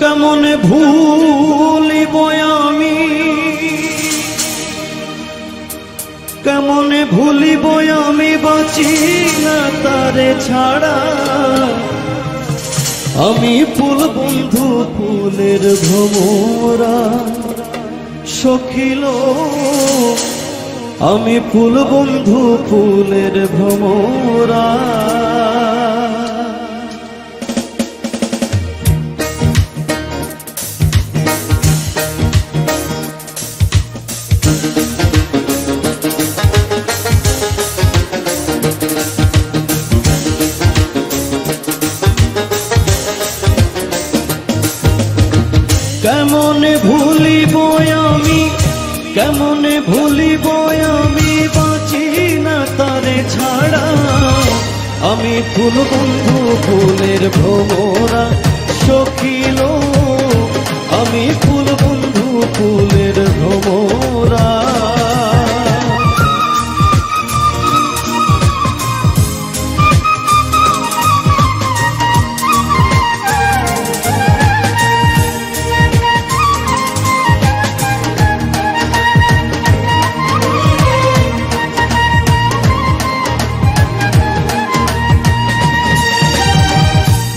কেমনে ভুলিব আমি, কেমনে ভুলিব আমি বাঁচি না তারে ছাড়া। আমি ফুল বন্ধু ফুলের ভ্রমরা সখিল, আমি ফুল বন্ধু ফুলের ভ্রমরা। কেমনে ভুলিব আমি, কেমনে ভুলিব আমি বাঁচি না তারে ছাড়া। আমি ফুল বন্ধু ফুলের ভ্রমরা সখিল, আমি ফুল বন্ধু ফুলের ভ্রমরা।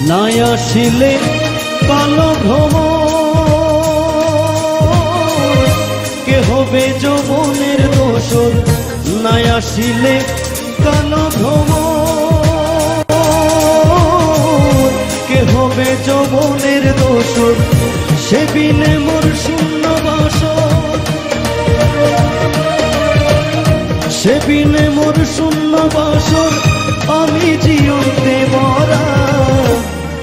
নাই আসিলে কালো ভ্রমর, কে হবে যৌবনের দোসর। নাই আসিলে কালো ভ্রমর, কে হবে যৌবনের দোসর। সে বিনে মোর শূন্য বাসর, সে বিনে মোর শূন্য বাসর। আমি জীবনতে মরা,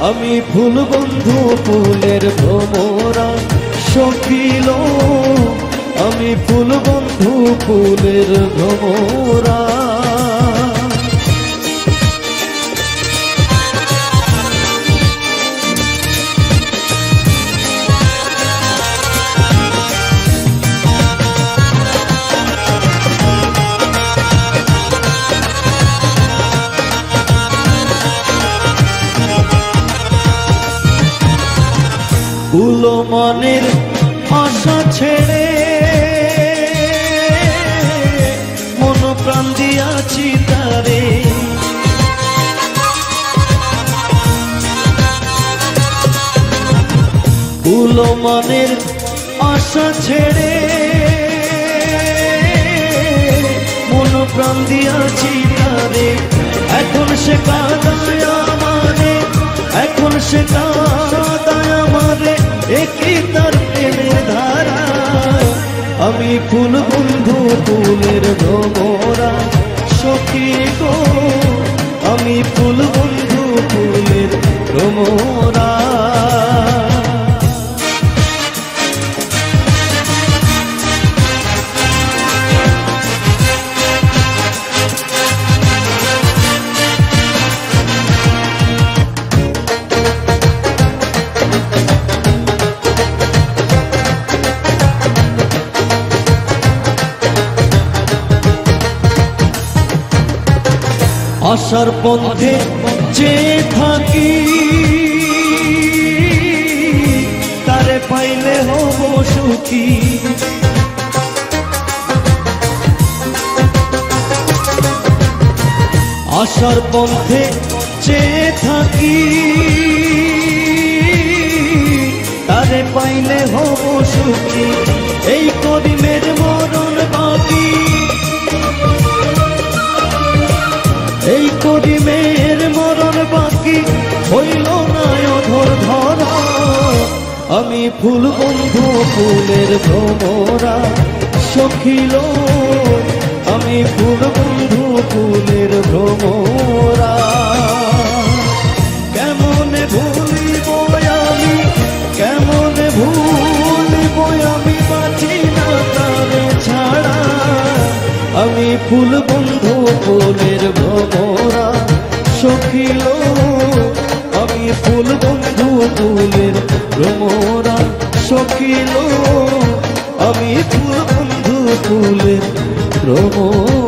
আমি ফুল বন্ধু ফুলের ভ্রমরা সখিল, আমি ফুল বন্ধু ফুলের ভ্রমরা। উলো মনের আশা ছেড়ে মন প্রাণ দিয়াছি তারে। উলো মনের আশা ছেড়ে মন প্রাণ দিয়াছি তারে। এখন সে কাঁদায় আমারে, এখন সে কাঁদায় আমারে, একই তার প্রেমের ধারা। আমি ফুল বন্ধু ফুলের ভ্রমরা সখী গো, আমি ফুল বন্ধু ফুলের ভ্রমরা। আশার পথে যে থাকি, তারে পাইলে হব সুখী। আশার পথে যে থাকি, তারে পাইলে হব সুখী। এই করিমের মরণ বাকি, এই করিমের মরণ বাকি, হইল না অধর ধরা। আমি ফুল বন্ধু ফুলের ভ্রমরা সখিল, আমি ফুল বন্ধু ফুলের ভ্রমরা। কেমনে ভুলিব আমি, কেমনে ভুলিব আমি বাঁচি না তারে ছাড়া। আমি ফুল বন্ধু ফুলের ভ্রমরা সখিল, আমি ফুল বন্ধু ফুলের ভ্রমরা সখিল, আমি ফুল বন্ধু ফুলের ভ্রমরা।